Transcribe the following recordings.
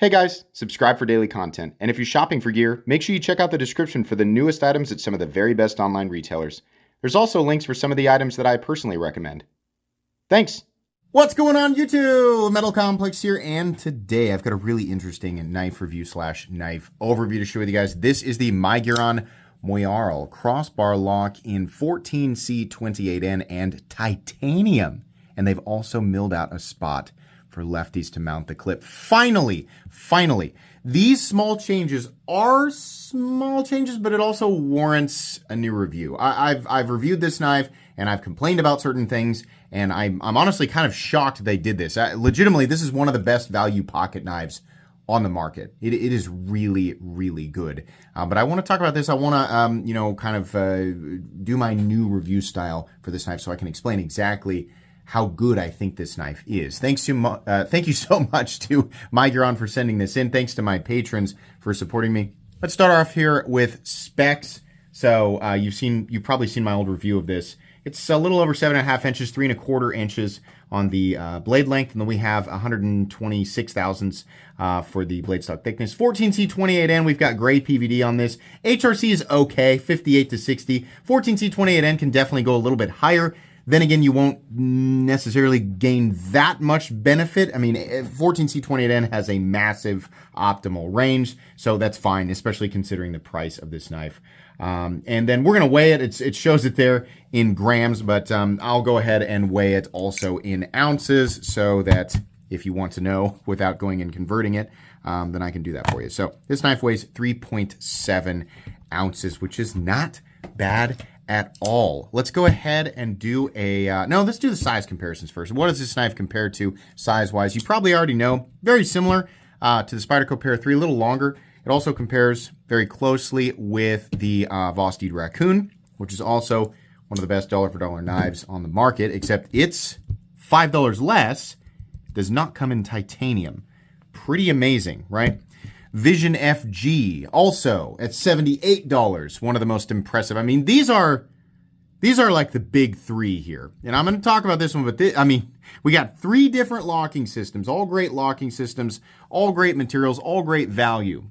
Hey guys, subscribe for daily content. And if you're shopping for gear, make sure you check out the description for the newest items at some of the very best online retailers. There's also links for some of the items that I personally recommend. Thanks! What's going on YouTube? Metal Complex here, and today I've got a really interesting knife review / knife overview to share with you guys. This is the Miguron Moyarl crossbar lock in 14C28N and titanium. And they've also milled out a spot for lefties to mount the clip. Finally, these small changes are small changes, but it also warrants a new review. I've reviewed this knife and I've complained about certain things, and I'm honestly kind of shocked they did this. Legitimately, this is one of the best value pocket knives on the market. It is really, really good. But I want to talk about this. I want to, do my new review style for this knife so I can explain exactly how good I think this knife is. Thank you so much to Miguron for sending this in. Thanks to my patrons for supporting me. Let's start off here with specs. So you've probably seen my old review of this. It's a little over 7.5 inches, 3 1/4 inches on the blade length, and then we have 126 thousandths for the blade stock thickness. 14C28N, we've got gray PVD on this. HRC is okay, 58 to 60. 14C28N can definitely go a little bit higher. Then again, you won't necessarily gain that much benefit. I mean, 14C28N has a massive optimal range, so that's fine, especially considering the price of this knife. And then we're going to weigh it. It shows it there in grams, but I'll go ahead and weigh it also in ounces so that if you want to know without going and converting it, then I can do that for you. So this knife weighs 3.7 ounces, which is not bad at all. Let's go ahead and do let's do the size comparisons first. What does this knife compare to size-wise? You probably already know. Very similar to the Spyderco Para 3, a little longer. It also compares very closely with the Voss Deed Raccoon, which is also one of the best dollar-for-dollar knives on the market, except it's $5 less, does not come in titanium. Pretty amazing, right? Vision FG, also at $78, one of the most impressive. I mean, these are like the big three here. And I'm going to talk about this one, but we got 3 different locking systems, all great locking systems, all great materials, all great value.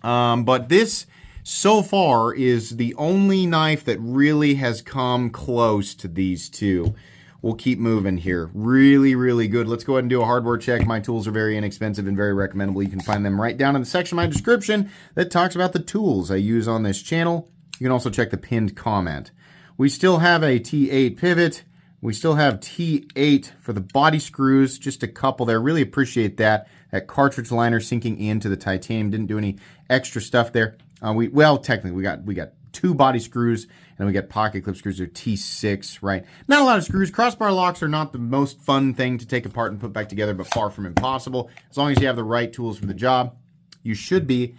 But this, so far, is the only knife that really has come close to these two. We'll keep moving here. Really, really good. Let's go ahead and do a hardware check. My tools are very inexpensive and very recommendable. You can find them right down in the section of my description that talks about the tools I use on this channel. You can also check the pinned comment. We still have a T8 pivot. We still have T8 for the body screws, just a couple there. Really appreciate that. That cartridge liner sinking into the titanium. Didn't do any extra stuff there. Technically, we got 2 body screws, and we got pocket clip screws. They're T6, right? Not a lot of screws. Crossbar locks are not the most fun thing to take apart and put back together, but far from impossible. As long as you have the right tools for the job, you should be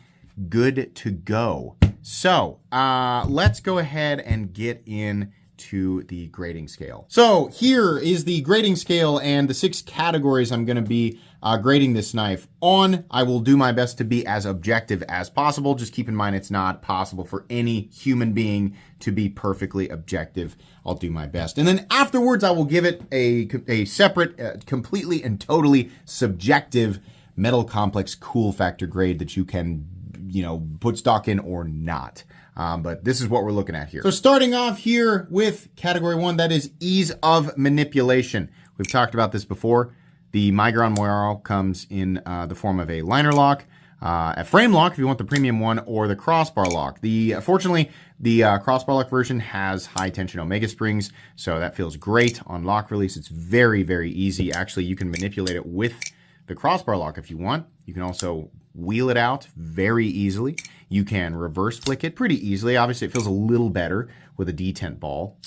good to go. So let's go ahead and get into the grading scale. So here is the grading scale and the 6 categories I'm going to be grading this knife on. I will do my best to be as objective as possible. Just keep in mind it's not possible for any human being to be perfectly objective. I'll do my best. And then afterwards, I will give it a separate, completely and totally subjective Metal Complex cool factor grade that you can, put stock in or not. But this is what we're looking at here. So starting off here with category 1, that is ease of manipulation. We've talked about this before. The Miguron Moyarl comes in the form of a liner lock, a frame lock if you want the premium one, or the crossbar lock. Fortunately, the crossbar lock version has high tension omega springs, so that feels great on lock release. It's very, very easy. Actually, you can manipulate it with the crossbar lock if you want. You can also wheel it out very easily. You can reverse flick it pretty easily. Obviously, it feels a little better with a detent ball.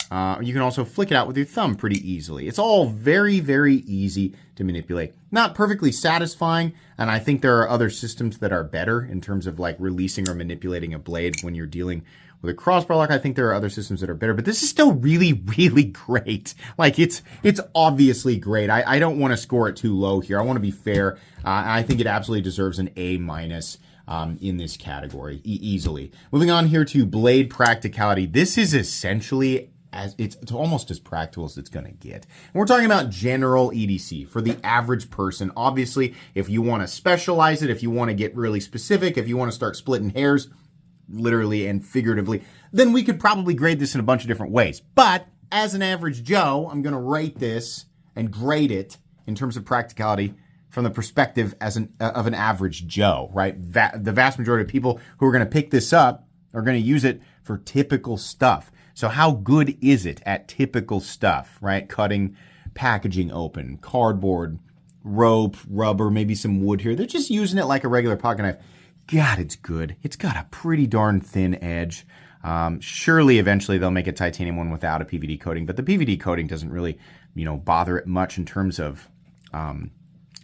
You can also flick it out with your thumb pretty easily. It's all very, very easy to manipulate. Not perfectly satisfying, and I think there are other systems that are better in terms of like releasing or manipulating a blade when you're dealing with a crossbar lock. I think there are other systems that are better, but this is still really, really great. Like it's obviously great. I don't want to score it too low here. I want to be fair. I think it absolutely deserves an A- in this category easily. Moving on here to blade practicality. This is essentially it's almost as practical as it's going to get. And we're talking about general EDC for the average person. Obviously, if you want to specialize it, if you want to get really specific, if you want to start splitting hairs, literally and figuratively, then we could probably grade this in a bunch of different ways. But as an average Joe, I'm going to rate this and grade it in terms of practicality from the perspective of an average Joe, right? The vast majority of people who are going to pick this up are going to use it for typical stuff. So how good is it at typical stuff, right? Cutting packaging open, cardboard, rope, rubber, maybe some wood here. They're just using it like a regular pocket knife. God, it's good. It's got a pretty darn thin edge. Surely eventually they'll make a titanium one without a PVD coating, but the PVD coating doesn't really, bother it much in terms of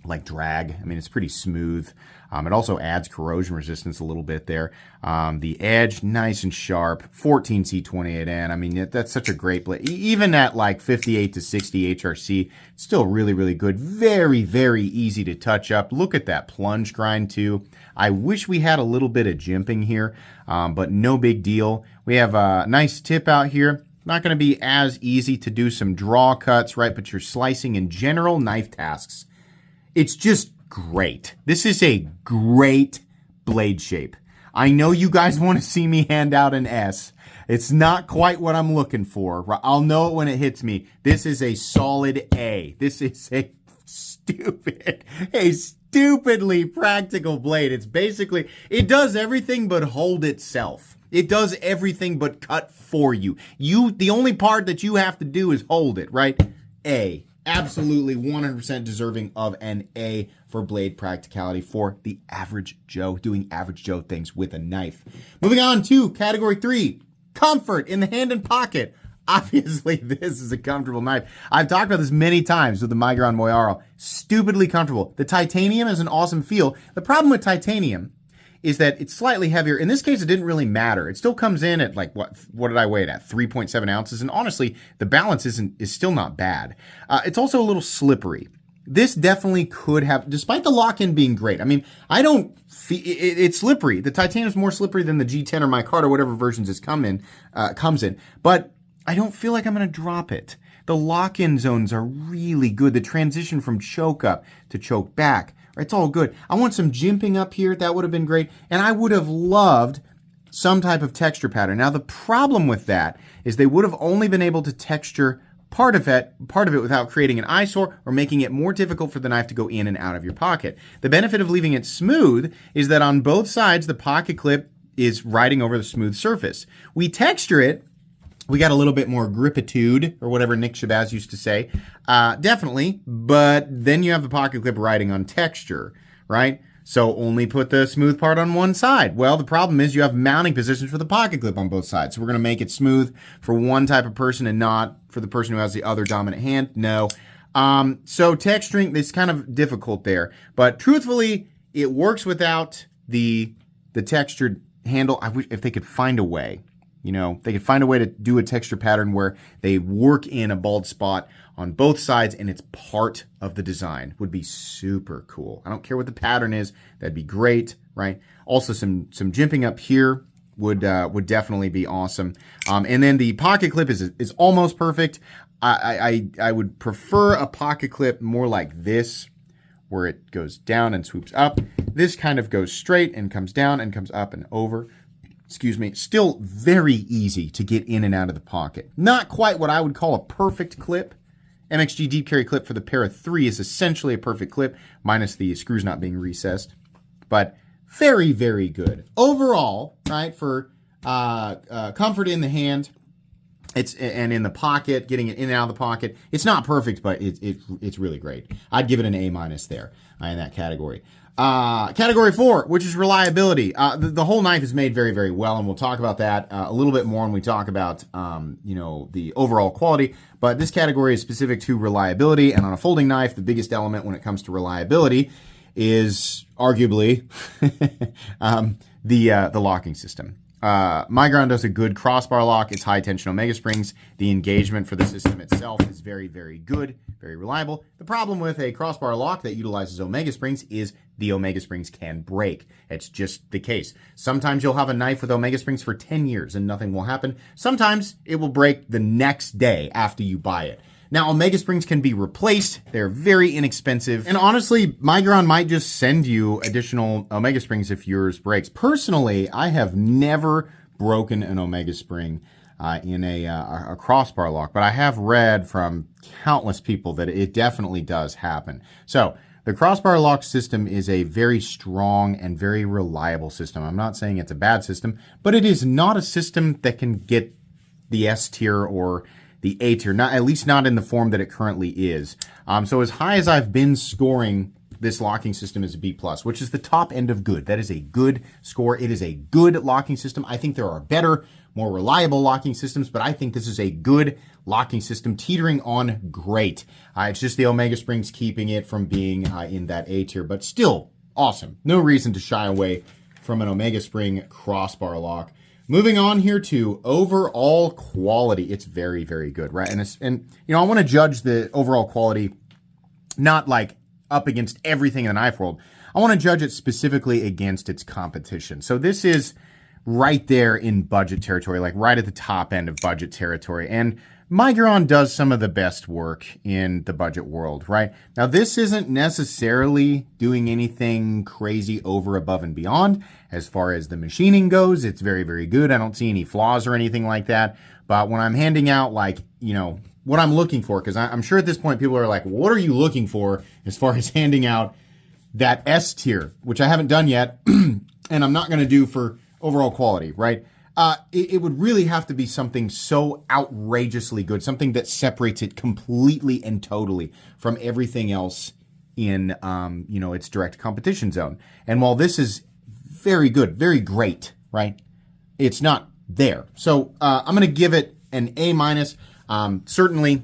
like drag. I mean, it's pretty smooth. It also adds corrosion resistance a little bit there. The edge, nice and sharp. 14C28N. I mean, that's such a great blade. Even at like 58 to 60 HRC, it's still really, really good. Very, very easy to touch up. Look at that plunge grind too. I wish we had a little bit of jimping here, but no big deal. We have a nice tip out here. Not going to be as easy to do some draw cuts, right? But you're slicing in general knife tasks. It's just great. This is a great blade shape. I know you guys want to see me hand out an S. It's not quite what I'm looking for. I'll know it when it hits me. This is a solid A. This is a stupidly practical blade. It's basically, it does everything but hold itself. It does everything but cut for you. The only part that you have to do is hold it, right? A. Absolutely 100% deserving of an A for blade practicality for the average Joe doing average Joe things with a knife. Moving on to category 3, comfort in the hand and pocket. Obviously, this is a comfortable knife. I've talked about this many times with the Miguron Moyarl. Stupidly comfortable. The titanium has an awesome feel. The problem with titanium is that it's slightly heavier. In this case, it didn't really matter. It still comes in at like, what did I weigh it at? 3.7 ounces. And honestly, the balance is still not bad. It's also a little slippery. This definitely could have, despite the lock-in being great. I mean, I don't feel, it's slippery. The titanium's more slippery than the G10 or micarta, or whatever versions it comes in. But I don't feel like I'm going to drop it. The lock-in zones are really good. The transition from choke up to choke back, it's all good. I want some jimping up here. That would have been great. And I would have loved some type of texture pattern. Now, the problem with that is they would have only been able to texture part of it without creating an eyesore or making it more difficult for the knife to go in and out of your pocket. The benefit of leaving it smooth is that on both sides, the pocket clip is riding over the smooth surface. We texture it. We got a little bit more gripitude, or whatever Nick Shabazz used to say. Definitely, but then you have the pocket clip riding on texture, right? So only put the smooth part on one side. Well, the problem is you have mounting positions for the pocket clip on both sides. So we're going to make it smooth for one type of person and not for the person who has the other dominant hand. No. So texturing is kind of difficult there. But truthfully, it works without the textured handle. I wish if they could find a way. They could find a way to do a texture pattern where they work in a bald spot on both sides and it's part of the design. Would be super cool. I don't care what the pattern is. That'd be great, right? Also, some jimping up here would definitely be awesome. And then the pocket clip is almost perfect. I would prefer a pocket clip more like this, where it goes down and swoops up. This kind of goes straight and comes down and comes up and over. Still very easy to get in and out of the pocket. Not quite what I would call a perfect clip. MXG deep carry clip for the Para 3 is essentially a perfect clip, minus the screws not being recessed. But very, very good. Overall, right, for comfort in the hand, and in the pocket, getting it in and out of the pocket, it's not perfect, but it's really great. I'd give it an A- there in that category. Category 4, which is reliability. The whole knife is made very, very well, and we'll talk about that a little bit more when we talk about, the overall quality. But this category is specific to reliability, and on a folding knife, the biggest element when it comes to reliability is arguably the locking system. Miguron does a good crossbar lock. It's high tension omega springs. The engagement for the system itself is very, very good, very reliable. The problem with a crossbar lock that utilizes omega springs is the omega springs can break. It's just the case. Sometimes you'll have a knife with omega springs for 10 years and nothing will happen. Sometimes it will break the next day after you buy it. Now, omega springs can be replaced. They're very inexpensive. And honestly, Miguron might just send you additional omega springs if yours breaks. Personally, I have never broken an omega spring in a crossbar lock, but I have read from countless people that it definitely does happen. So the crossbar lock system is a very strong and very reliable system. I'm not saying it's a bad system, but it is not a system that can get the S tier or the A tier, not at least not in the form that it currently is. So as high as I've been scoring this locking system is a B+, which is the top end of good. That is a good score. It is a good locking system. I think there are better, more reliable locking systems, but I think this is a good locking system, teetering on great. It's just the omega springs keeping it from being in that A tier, but still awesome. No reason to shy away from an omega spring crossbar lock. Moving on here to overall quality. It's very, very good, right? And you know, I want to judge the overall quality not like up against everything in the knife world. I want to judge it specifically against its competition. So this is right there in budget territory, like right at the top end of budget territory. And Miguron does some of the best work in the budget world, right? Now, this isn't necessarily doing anything crazy over, above, and beyond. As far as the machining goes, it's very, very good. I don't see any flaws or anything like that. But when I'm handing out, like, you know, what I'm looking for, because I'm sure at this point people are like, what are you looking for as far as handing out that S tier, which I haven't done yet, and I'm not going to do for overall quality, right? It would really have to be something so outrageously good, something that separates it completely and totally from everything else in, you know, its direct competition zone. And while this is very good, very great, right? It's not there. So I'm going to give it an A-. Certainly,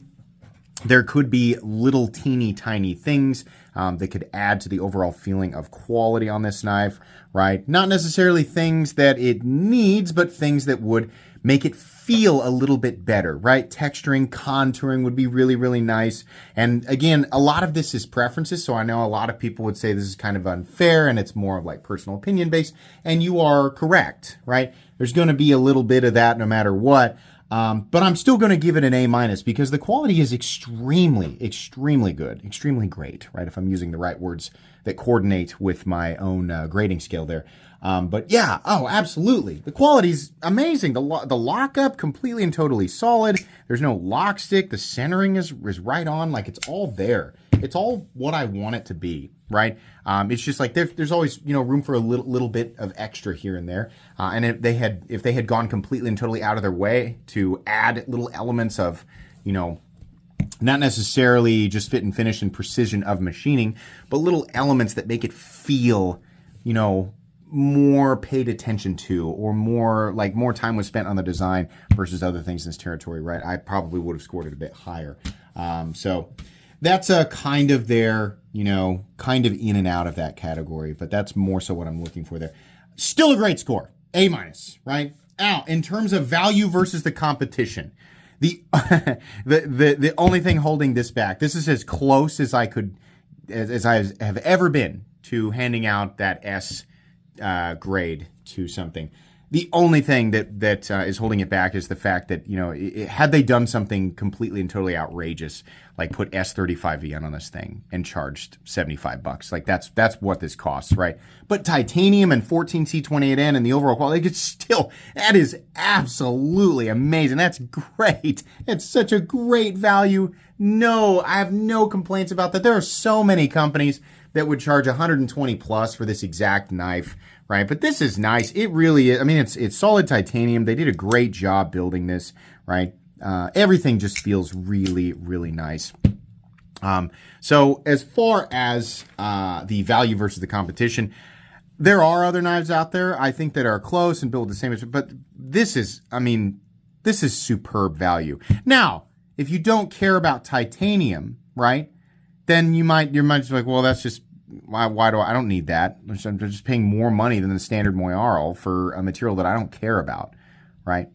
there could be little teeny tiny things that could add to the overall feeling of quality on this knife, right? Not necessarily things that it needs, but things that would make it feel a little bit better, right? Texturing, contouring would be really, really nice. And again, a lot of this is preferences, so I know a lot of people would say this is kind of unfair and it's more of like personal opinion based, and you are correct, right? There's going to be a little bit of that no matter what. But I'm still going to give it an A- because the quality is extremely, extremely good, extremely great, right? If I'm using the right words that coordinate with my own grading scale there. But yeah, oh, absolutely. The quality's amazing. The lockup, completely and totally solid. There's no lock stick. The centering is right on. Like, it's all there. It's all what I want it to be, right? It's just like there's always, you know, room for a little bit of extra here and there. And if they had gone completely and totally out of their way to add little elements of, you know, not necessarily just fit and finish and precision of machining, but little elements that make it feel, you know, more paid attention to, or more time was spent on the design versus other things in this territory, right? I probably would have scored it a bit higher. So that's a kind of there, you know, kind of in and out of that category, but that's more so what I'm looking for there. Still a great score, A-, right? Now, in terms of value versus the competition, the the only thing holding this back, this is as close as I could, as I have ever been to handing out that S grade to something. The only thing that is holding it back is the fact that, you know, had they done something completely and totally outrageous, like put S35VN on this thing and charged $75, like that's what this costs, right? But titanium and 14C28N and the overall quality, like, it's still, that is absolutely amazing. That's great. It's such a great value. No, I have no complaints about that. There are so many companies that would charge 120 plus for this exact knife, right? But this is nice. It really is. I mean, it's solid titanium. They did a great job building this, right? Everything just feels really, really nice. So as far as the value versus the competition, there are other knives out there, I think, that are close and build the same, but this is, I mean, this is superb value. Now, if you don't care about titanium, right, then you might just be like, well, that's just why do I don't need that. I'm just paying more money than the standard Moyarl for a material that I don't care about, right?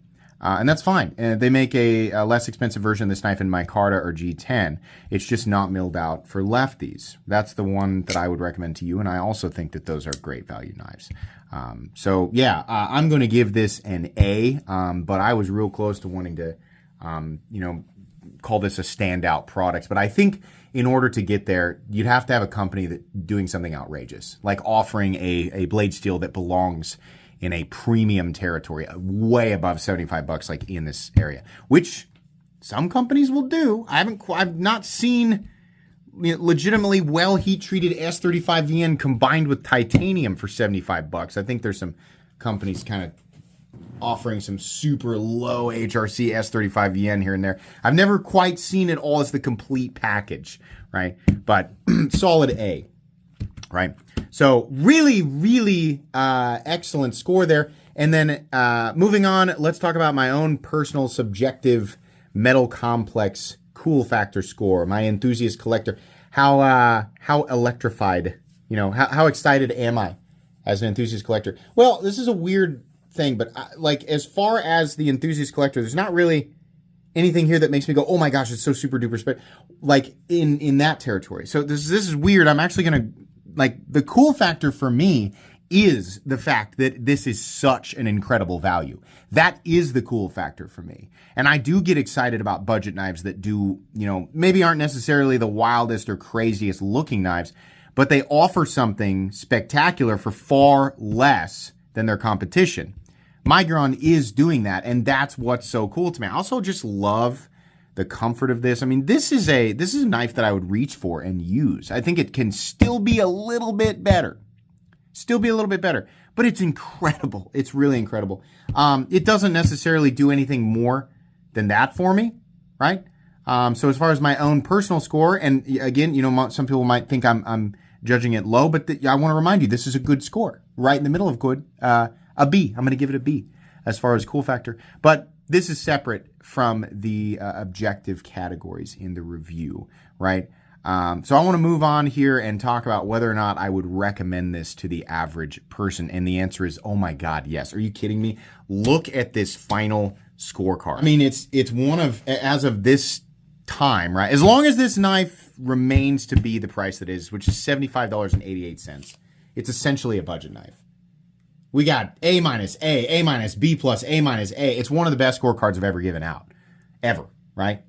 And that's fine. They make a less expensive version of this knife in micarta or G10. It's just not milled out for lefties. That's the one that I would recommend to you, and I also think that those are great value knives. So yeah, I'm going to give this an A, but I was real close to wanting to, call this a standout product. But I think in order to get there, you'd have to have a company that doing something outrageous, like offering a blade steel that belongs in a premium territory, way above $75, like in this area, which some companies will do. I've not seen legitimately well heat treated S35VN combined with titanium for $75. I think there's some companies kind of offering some super low HRC S35VN here and there. I've never quite seen it all as the complete package, right? But solid A, right? So really, really excellent score there. And then moving on, let's talk about my own personal subjective metal complex cool factor score, my enthusiast collector. How electrified, how excited am I as an enthusiast collector? Well, this is a weird thing, but like as far as the enthusiast collector, there's not really anything here that makes me go, oh my gosh, it's so super duper special, like in that territory. So this is weird. I'm actually gonna, like, the cool factor for me is the fact that this is such an incredible value. That is the cool factor for me. And I do get excited about budget knives that do, maybe aren't necessarily the wildest or craziest looking knives, but they offer something spectacular for far less than their competition. Miguron is doing that, and that's what's so cool to me. I also just love the comfort of this. I mean, this is a knife that I would reach for and use. I think it can still be a little bit better. But it's incredible. It's really incredible. It doesn't necessarily do anything more than that for me, right? So as far as my own personal score, and again, some people might think I'm judging it low, but I want to remind you, this is a good score, right in the middle of good. A B. I'm going to give it a B as far as cool factor. But this is separate from the objective categories in the review, right? So I want to move on here and talk about whether or not I would recommend this to the average person. And the answer is, oh my God, yes. Are you kidding me? Look at this final scorecard. I mean, it's one of, as of this time, right? As long as this knife remains to be the price that is, which is $75.88, it's essentially a budget knife. We got A minus, A minus, B plus, A minus, A. It's one of the best scorecards I've ever given out. Ever, right?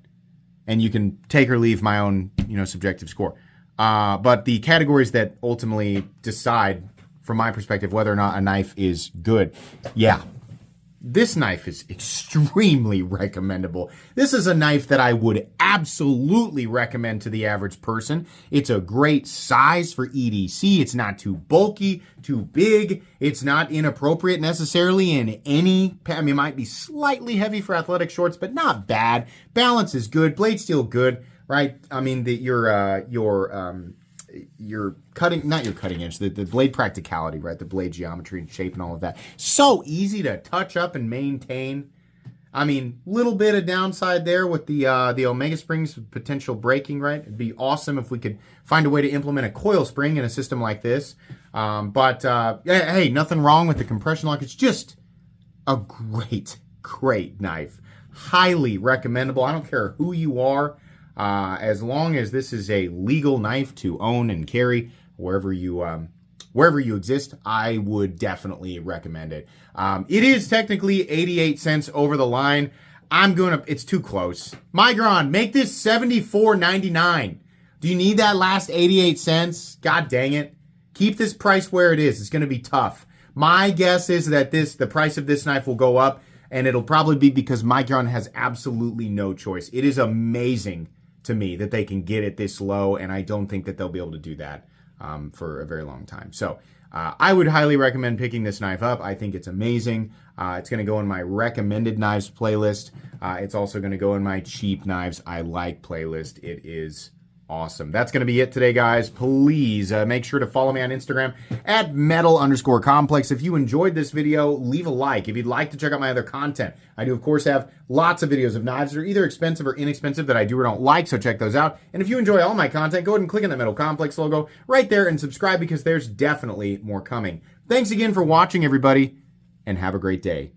And you can take or leave my own, subjective score. But the categories that ultimately decide, from my perspective, whether or not a knife is good, yeah. This knife is extremely recommendable. This is a knife that I would absolutely recommend to the average person. It's a great size for EDC. It's not too bulky, too big. It's not inappropriate necessarily in any, it might be slightly heavy for athletic shorts, but not bad. Balance is good. Blade steel good, right? I mean, your cutting, not your cutting edge, the blade practicality, right? The blade geometry and shape and all of that. So easy to touch up and maintain. I mean, little bit of downside there with the Omega springs, potential breaking, right? It'd be awesome if we could find a way to implement a coil spring in a system like this. But hey, nothing wrong with the compression lock. It's just a great, great knife. Highly recommendable. I don't care who you are. As long as this is a legal knife to own and carry wherever you exist, I would definitely recommend it. It is technically 88 cents over the line. It's too close. Miguron, make this $74.99. Do you need that last 88 cents? God dang it. Keep this price where it is. It's going to be tough. My guess is that the price of this knife will go up, and it'll probably be because Miguron has absolutely no choice. It is amazing to me that they can get it this low, and I don't think that they'll be able to do that for a very long time. So I would highly recommend picking this knife up. I think it's amazing. It's going to go in my recommended knives playlist. It's also going to go in my cheap knives I like playlist. It is awesome. That's going to be it today, guys. Please make sure to follow me on Instagram at metal_complex. If you enjoyed this video, leave a like. If you'd like to check out my other content, I do, of course, have lots of videos of knives that are either expensive or inexpensive that I do or don't like, so check those out. And if you enjoy all my content, go ahead and click on the Metal Complex logo right there and subscribe because there's definitely more coming. Thanks again for watching, everybody, and have a great day.